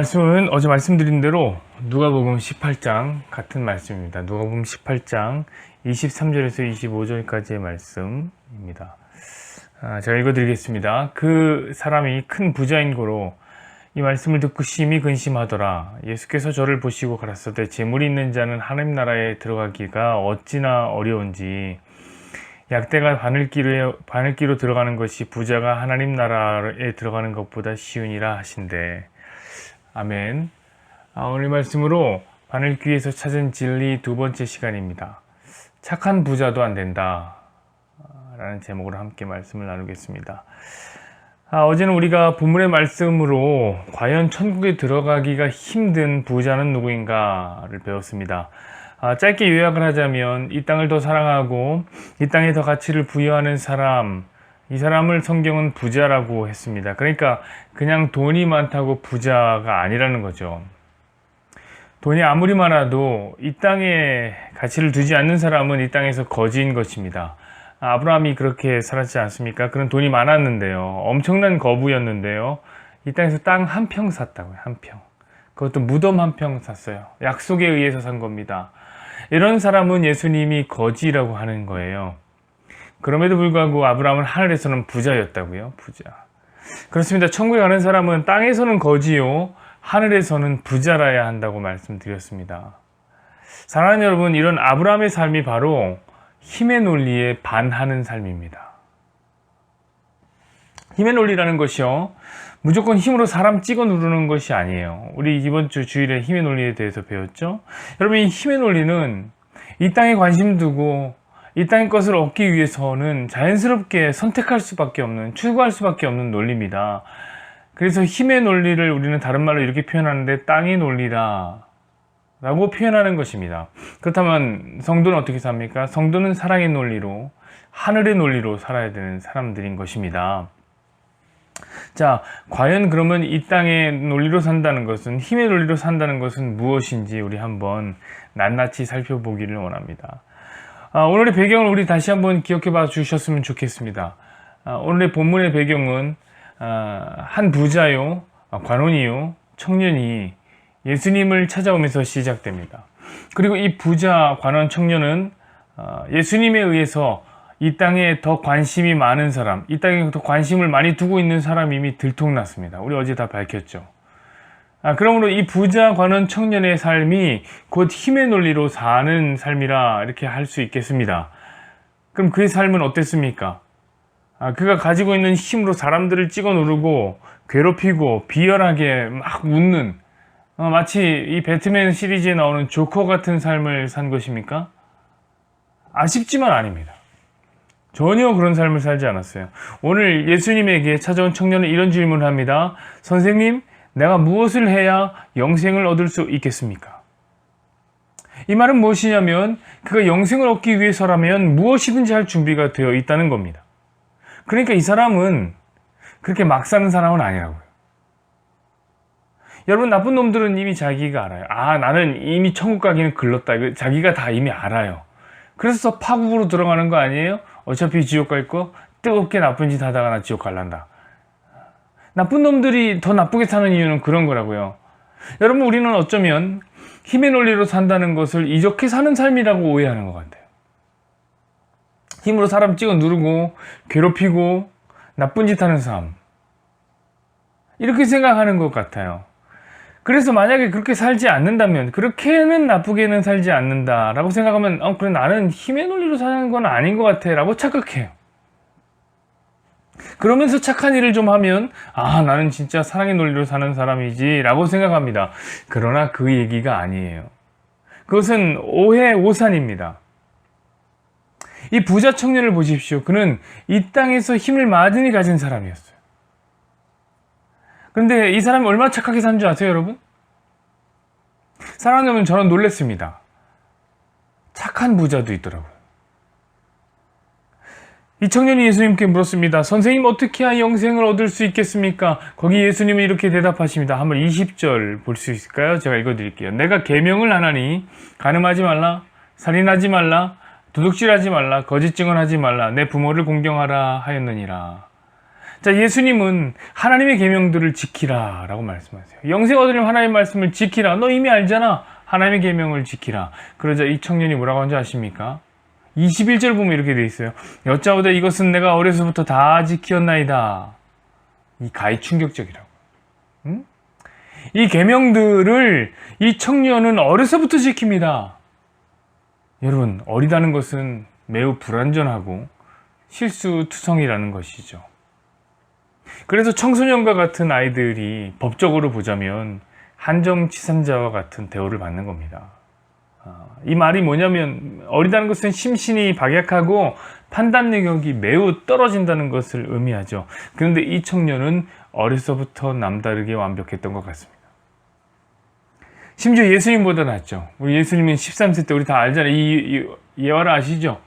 말씀은 어제 말씀드린 대로 누가복음 18장 같은 말씀입니다. 누가복음 18장 23절에서 25절까지의 말씀입니다. 제가 읽어드리겠습니다. 그 사람이 큰 부자인 고로 이 말씀을 듣고 심히 근심하더라. 예수께서 저를 보시고 가라사대 재물이 있는 자는 하나님 나라에 들어가기가 어찌나 어려운지 약대가 바늘기로 들어가는 것이 부자가 하나님 나라에 들어가는 것보다 쉬우니라 하신대. 아멘. 오늘 말씀으로 바늘귀에서 찾은 진리 두 번째 시간입니다. 착한 부자도 안 된다 라는 제목으로 함께 말씀을 나누겠습니다. 어제는 우리가 본문의 말씀으로 과연 천국에 들어가기가 힘든 부자는 누구인가를 배웠습니다. 짧게 요약을 하자면 이 땅을 더 사랑하고 이 땅에 더 가치를 부여하는 사람, 이 사람을 성경은 부자라고 했습니다. 그러니까 그냥 돈이 많다고 부자가 아니라는 거죠. 돈이 아무리 많아도 이 땅에 가치를 두지 않는 사람은 이 땅에서 거지인 것입니다. 아브라함이 그렇게 살았지 않습니까? 그는 돈이 많았는데요. 엄청난 거부였는데요. 이 땅에서 땅 한 평 샀다고요. 한 평. 그것도 무덤 한 평 샀어요. 약속에 의해서 산 겁니다. 이런 사람은 예수님이 거지라고 하는 거예요. 그럼에도 불구하고 아브라함은 하늘에서는 부자였다고요. 부자. 그렇습니다. 천국에 가는 사람은 땅에서는 거지요, 하늘에서는 부자라야 한다고 말씀드렸습니다. 사랑하는 여러분, 이런 아브라함의 삶이 바로 힘의 논리에 반하는 삶입니다. 힘의 논리라는 것이요, 무조건 힘으로 사람 찍어 누르는 것이 아니에요. 우리 이번 주 주일에 힘의 논리에 대해서 배웠죠. 여러분, 이 힘의 논리는 이 땅에 관심 두고 이 땅의 것을 얻기 위해서는 자연스럽게 선택할 수밖에 없는, 추구할 수밖에 없는 논리입니다. 그래서 힘의 논리를 우리는 다른 말로 이렇게 표현하는데 땅의 논리라 라고 표현하는 것입니다. 그렇다면 성도는 어떻게 삽니까? 성도는 사랑의 논리로, 하늘의 논리로 살아야 되는 사람들인 것입니다. 자, 과연 그러면 이 땅의 논리로 산다는 것은, 힘의 논리로 산다는 것은 무엇인지 우리 한번 낱낱이 살펴보기를 원합니다. 오늘의 배경을 우리 다시 한번 기억해 봐 주셨으면 좋겠습니다. 오늘의 본문의 배경은 한 부자요, 관원이요, 청년이 예수님을 찾아오면서 시작됩니다. 그리고 이 부자, 관원, 청년은 예수님에 의해서 이 땅에 더 관심이 많은 사람, 이 땅에 더 관심을 많이 두고 있는 사람이 이미 들통났습니다. 우리 어제 다 밝혔죠. 그러므로 이 부자, 관원, 청년의 삶이 곧 힘의 논리로 사는 삶이라 이렇게 할 수 있겠습니다. 그럼 그의 삶은 어땠습니까? 그가 가지고 있는 힘으로 사람들을 찍어 누르고 괴롭히고 비열하게 막 웃는, 마치 이 배트맨 시리즈에 나오는 조커 같은 삶을 산 것입니까? 아쉽지만 아닙니다. 전혀 그런 삶을 살지 않았어요. 오늘 예수님에게 찾아온 청년은 이런 질문을 합니다. 선생님, 내가 무엇을 해야 영생을 얻을 수 있겠습니까? 이 말은 무엇이냐면 그가 영생을 얻기 위해서라면 무엇이든지 할 준비가 되어 있다는 겁니다. 그러니까 이 사람은 그렇게 막 사는 사람은 아니라고요. 여러분, 나쁜 놈들은 이미 자기가 알아요. 나는 이미 천국 가기는 글렀다. 자기가 다 이미 알아요. 그래서 파국으로 들어가는 거 아니에요? 어차피 지옥 갈 거 뜨겁게 나쁜 짓 하다가 나 지옥 갈란다. 나쁜 놈들이 더 나쁘게 사는 이유는 그런 거라고요. 여러분, 우리는 어쩌면 힘의 논리로 산다는 것을 이렇게 사는 삶이라고 오해하는 것 같아요. 힘으로 사람 찍어 누르고 괴롭히고 나쁜 짓 하는 삶, 이렇게 생각하는 것 같아요. 그래서 만약에 그렇게 살지 않는다면, 그렇게는 나쁘게는 살지 않는다라고 생각하면 그래, 나는 힘의 논리로 사는 건 아닌 것 같아 라고 착각해요. 그러면서 착한 일을 좀 하면 나는 진짜 사랑의 논리로 사는 사람이지 라고 생각합니다. 그러나 그 얘기가 아니에요. 그것은 오해, 오산입니다. 이 부자 청년을 보십시오. 그는 이 땅에서 힘을 많이 가진 사람이었어요. 그런데 이 사람이 얼마나 착하게 산 줄 아세요, 여러분? 사랑하는 여러분, 저는 놀랐습니다. 착한 부자도 있더라고요. 이 청년이 예수님께 물었습니다. 선생님, 어떻게 해야 영생을 얻을 수 있겠습니까? 거기 예수님은 이렇게 대답하십니다. 한번 20절 볼 수 있을까요? 제가 읽어드릴게요. 내가 계명을 하나니 간음하지 말라, 살인하지 말라, 도둑질하지 말라, 거짓 증언하지 말라, 내 부모를 공경하라 하였느니라. 자, 예수님은 하나님의 계명들을 지키라 라고 말씀하세요. 영생 얻으려면 하나님의 말씀을 지키라. 너 이미 알잖아. 하나님의 계명을 지키라. 그러자 이 청년이 뭐라고 하는지 아십니까? 21절 보면 이렇게 돼 있어요. 여짜오되 이것은 내가 어려서부터 다 지키었나이다. 이 가히 충격적이라고. 응? 이 계명들을 이 청년은 어려서부터 지킵니다. 여러분, 어리다는 것은 매우 불완전하고 실수투성이라는 것이죠. 그래서 청소년과 같은 아이들이 법적으로 보자면 한정치산자와 같은 대우를 받는 겁니다. 이 말이 뭐냐면 어리다는 것은 심신이 박약하고 판단 능력이 매우 떨어진다는 것을 의미하죠. 그런데 이 청년은 어려서부터 남다르게 완벽했던 것 같습니다. 심지어 예수님보다 낫죠. 우리 예수님은 13세 때 우리 다 알잖아요. 이 예화를 아시죠?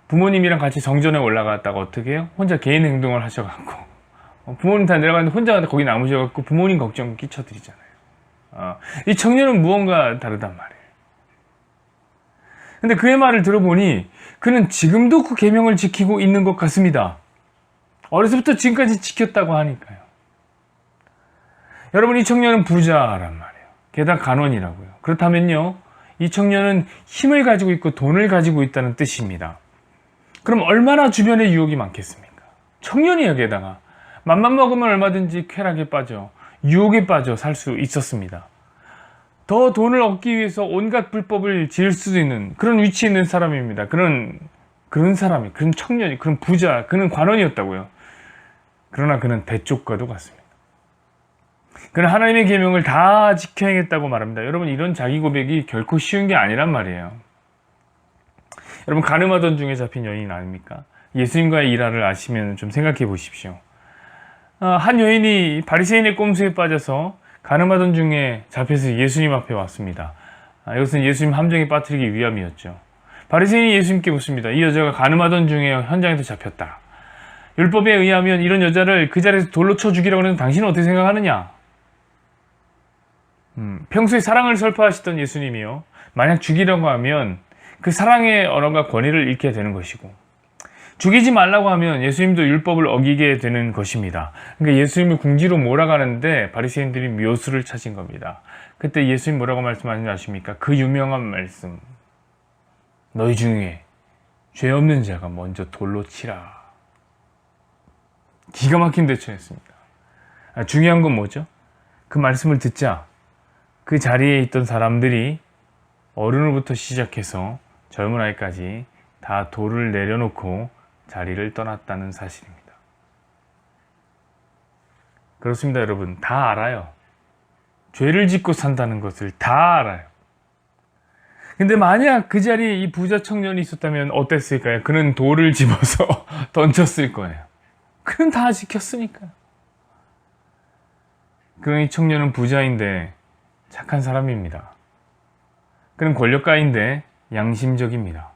부모님이랑 같이 정전에 올라갔다가 어떻게 해요? 혼자 개인 행동을 하셔갖고 부모님 다 내려가는데 혼자 거기 남으셔갖고 부모님 걱정 끼쳐드리잖아요. 이 청년은 무언가 다르단 말이에요. 근데 그의 말을 들어보니 그는 지금도 그 계명을 지키고 있는 것 같습니다. 어려서부터 지금까지 지켰다고 하니까요. 여러분, 이 청년은 부자란 말이에요. 게다가 간원이라고요. 그렇다면요, 이 청년은 힘을 가지고 있고 돈을 가지고 있다는 뜻입니다. 그럼 얼마나 주변에 유혹이 많겠습니까? 청년이에요. 게다가 맘만 먹으면 얼마든지 쾌락에 빠져, 유혹에 빠져 살 수 있었습니다. 더 돈을 얻기 위해서 온갖 불법을 지을 수도 있는 그런 위치에 있는 사람입니다. 그런 사람이, 그런 청년이, 그런 부자, 그는 관원이었다고요. 그러나 그는 대쪽과도 같습니다. 그는 하나님의 계명을 다 지켜 행했다고 말합니다. 여러분, 이런 자기 고백이 결코 쉬운 게 아니란 말이에요. 여러분, 가늠하던 중에 잡힌 여인 아닙니까? 예수님과의 일화를 아시면 좀 생각해 보십시오. 한 여인이 바리새인의 꼼수에 빠져서 가늠하던 중에 잡혀서 예수님 앞에 왔습니다. 이것은 예수님 함정에 빠뜨리기 위함이었죠. 바리새인이 예수님께 묻습니다. 이 여자가 가늠하던 중에 현장에서 잡혔다. 율법에 의하면 이런 여자를 그 자리에서 돌로 쳐 죽이라고 하는데 당신은 어떻게 생각하느냐? 평소에 사랑을 설파하시던 예수님이요, 만약 죽이라고 하면 그 사랑의 언어가 권위를 잃게 되는 것이고, 죽이지 말라고 하면 예수님도 율법을 어기게 되는 것입니다. 그러니까 예수님을 궁지로 몰아가는데 바리새인들이 묘수를 찾은 겁니다. 그때 예수님 뭐라고 말씀하시는지 아십니까? 그 유명한 말씀, 너희 중에 죄 없는 자가 먼저 돌로 치라. 기가 막힌 대처였습니다. 중요한 건 뭐죠? 그 말씀을 듣자 그 자리에 있던 사람들이 어른으로부터 시작해서 젊은 아이까지 다 돌을 내려놓고 자리를 떠났다는 사실입니다. 그렇습니다, 여러분. 다 알아요. 죄를 짓고 산다는 것을 다 알아요. 근데 만약 그 자리에 이 부자 청년이 있었다면 어땠을까요? 그는 돌을 집어서 던졌을 거예요. 그는 다 지켰으니까요. 그런 이 청년은 부자인데 착한 사람입니다. 그는 권력가인데 양심적입니다.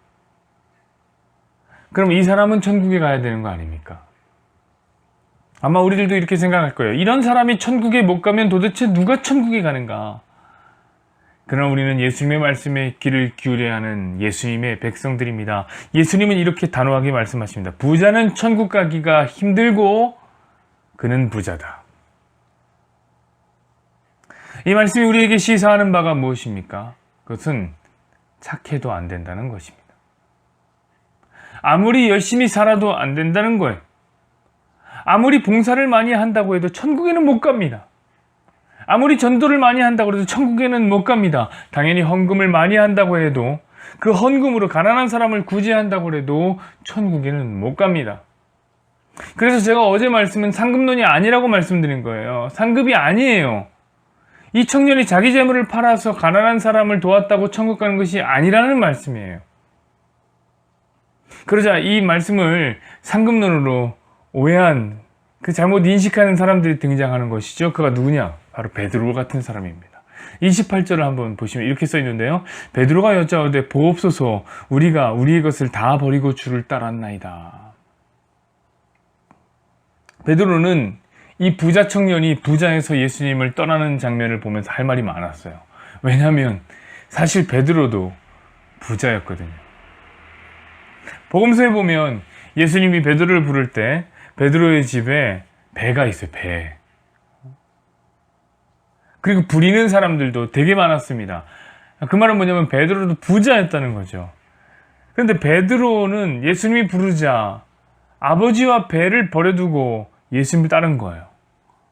그럼 이 사람은 천국에 가야 되는 거 아닙니까? 아마 우리들도 이렇게 생각할 거예요. 이런 사람이 천국에 못 가면 도대체 누가 천국에 가는가? 그러나 우리는 예수님의 말씀에 귀를 기울여야 하는 예수님의 백성들입니다. 예수님은 이렇게 단호하게 말씀하십니다. 부자는 천국 가기가 힘들고 그는 부자다. 이 말씀이 우리에게 시사하는 바가 무엇입니까? 그것은 착해도 안 된다는 것입니다. 아무리 열심히 살아도 안 된다는 거예요. 아무리 봉사를 많이 한다고 해도 천국에는 못 갑니다. 아무리 전도를 많이 한다고 해도 천국에는 못 갑니다. 당연히 헌금을 많이 한다고 해도 그 헌금으로 가난한 사람을 구제한다고 해도 천국에는 못 갑니다. 그래서 제가 어제 말씀은 상급론이 아니라고 말씀드린 거예요. 상급이 아니에요. 이 청년이 자기 재물을 팔아서 가난한 사람을 도왔다고 천국 가는 것이 아니라는 말씀이에요. 그러자 이 말씀을 상급론으로 오해한, 그 잘못 인식하는 사람들이 등장하는 것이죠. 그가 누구냐? 바로 베드로 같은 사람입니다. 28절을 한번 보시면 이렇게 써 있는데요. 베드로가 여짜오되 보옵소서, 우리가 우리의 것을 다 버리고 주를 따랐나이다. 베드로는 이 부자 청년이 부자에서 예수님을 떠나는 장면을 보면서 할 말이 많았어요. 왜냐하면 사실 베드로도 부자였거든요. 복음서에 보면 예수님이 베드로를 부를 때 베드로의 집에 배가 있어요. 배. 그리고 부리는 사람들도 되게 많았습니다. 그 말은 뭐냐면 베드로도 부자였다는 거죠. 그런데 베드로는 예수님이 부르자 아버지와 배를 버려두고 예수님을 따른 거예요.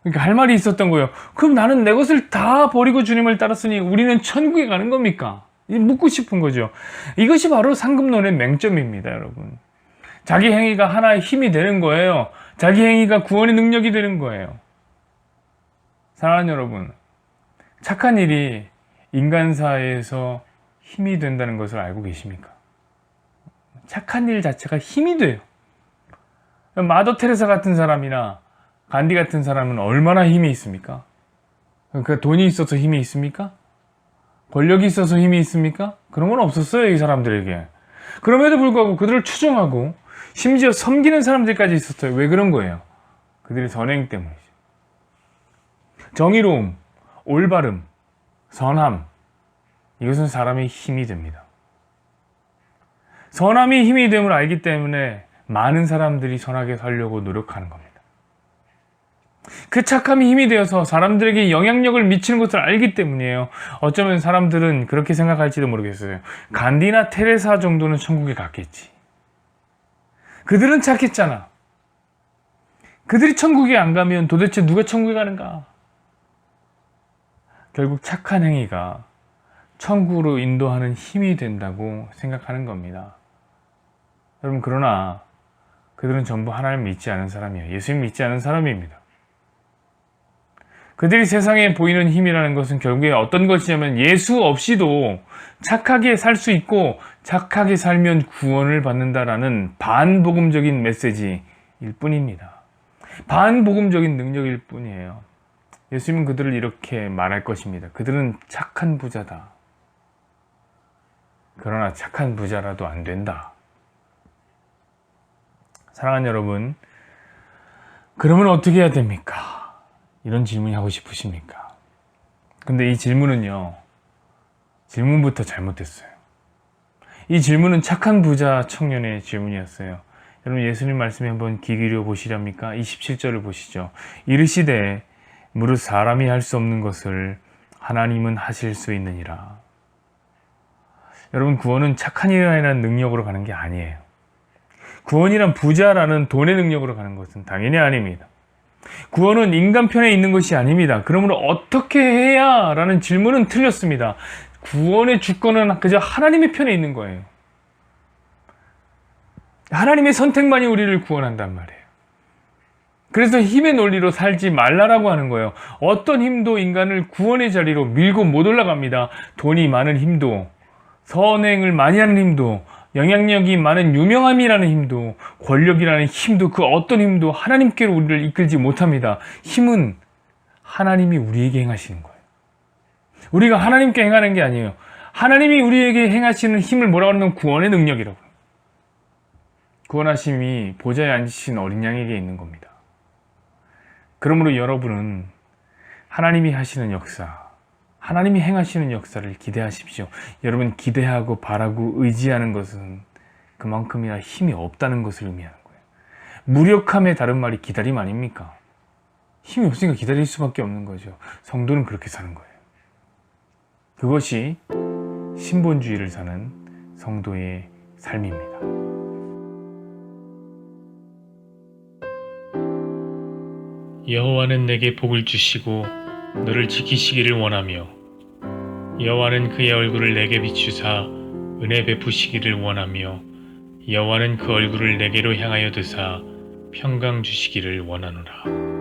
그러니까 할 말이 있었던 거예요. 그럼 나는 내 것을 다 버리고 주님을 따랐으니 우리는 천국에 가는 겁니까? 묻고 싶은 거죠. 이것이 바로 상급론의 맹점입니다, 여러분. 자기 행위가 하나의 힘이 되는 거예요. 자기 행위가 구원의 능력이 되는 거예요. 사랑하는 여러분, 착한 일이 인간사에서 힘이 된다는 것을 알고 계십니까? 착한 일 자체가 힘이 돼요. 마더 테레사 같은 사람이나 간디 같은 사람은 얼마나 힘이 있습니까? 그러니까 돈이 있어서 힘이 있습니까? 권력이 있어서 힘이 있습니까? 그런 건 없었어요, 이 사람들에게. 그럼에도 불구하고 그들을 추종하고 심지어 섬기는 사람들까지 있었어요. 왜 그런 거예요? 그들의 선행 때문이죠. 정의로움, 올바름, 선함, 이것은 사람의 힘이 됩니다. 선함이 힘이 됨을 알기 때문에 많은 사람들이 선하게 살려고 노력하는 겁니다. 그 착함이 힘이 되어서 사람들에게 영향력을 미치는 것을 알기 때문이에요. 어쩌면 사람들은 그렇게 생각할지도 모르겠어요. 간디나 테레사 정도는 천국에 갔겠지. 그들은 착했잖아. 그들이 천국에 안 가면 도대체 누가 천국에 가는가? 결국 착한 행위가 천국으로 인도하는 힘이 된다고 생각하는 겁니다. 여러분, 그러나 그들은 전부 하나님을 믿지 않은 사람이에요. 예수님 믿지 않은 사람입니다. 그들이 세상에 보이는 힘이라는 것은 결국에 어떤 것이냐면 예수 없이도 착하게 살 수 있고 착하게 살면 구원을 받는다라는 반복음적인 메시지일 뿐입니다. 반복음적인 능력일 뿐이에요. 예수님은 그들을 이렇게 말할 것입니다. 그들은 착한 부자다. 그러나 착한 부자라도 안 된다. 사랑하는 여러분, 그러면 어떻게 해야 됩니까? 이런 질문이 하고 싶으십니까? 근데 이 질문은요, 질문부터 잘못됐어요. 이 질문은 착한 부자 청년의 질문이었어요. 여러분, 예수님 말씀에 한번 귀 기울여 보시렵니까? 27절을 보시죠. 이르시되 무릇 사람이 할 수 없는 것을 하나님은 하실 수 있느니라. 여러분, 구원은 착한 일이라는 능력으로 가는 게 아니에요. 구원이란 부자라는 돈의 능력으로 가는 것은 당연히 아닙니다. 구원은 인간 편에 있는 것이 아닙니다. 그러므로 어떻게 해야? 라는 질문은 틀렸습니다. 구원의 주권은 그저 하나님의 편에 있는 거예요. 하나님의 선택만이 우리를 구원한단 말이에요. 그래서 힘의 논리로 살지 말라라고 하는 거예요. 어떤 힘도 인간을 구원의 자리로 밀고 못 올라갑니다. 돈이 많은 힘도, 선행을 많이 하는 힘도, 영향력이 많은 유명함이라는 힘도, 권력이라는 힘도, 그 어떤 힘도 하나님께로 우리를 이끌지 못합니다. 힘은 하나님이 우리에게 행하시는 거예요. 우리가 하나님께 행하는 게 아니에요. 하나님이 우리에게 행하시는 힘을 뭐라고 하는 건 구원의 능력이라고. 구원하심이 보좌에 앉으신 어린 양에게 있는 겁니다. 그러므로 여러분은 하나님이 하시는 역사, 하나님이 행하시는 역사를 기대하십시오. 여러분, 기대하고 바라고 의지하는 것은 그만큼이나 힘이 없다는 것을 의미하는 거예요. 무력함의 다른 말이 기다림 아닙니까? 힘이 없으니까 기다릴 수밖에 없는 거죠. 성도는 그렇게 사는 거예요. 그것이 신본주의를 사는 성도의 삶입니다. 여호와는 내게 복을 주시고 너를 지키시기를 원하며 여호와는 그의 얼굴을 내게 비추사 은혜 베푸시기를 원하며 여호와는 그 얼굴을 내게로 향하여 드사 평강 주시기를 원하노라.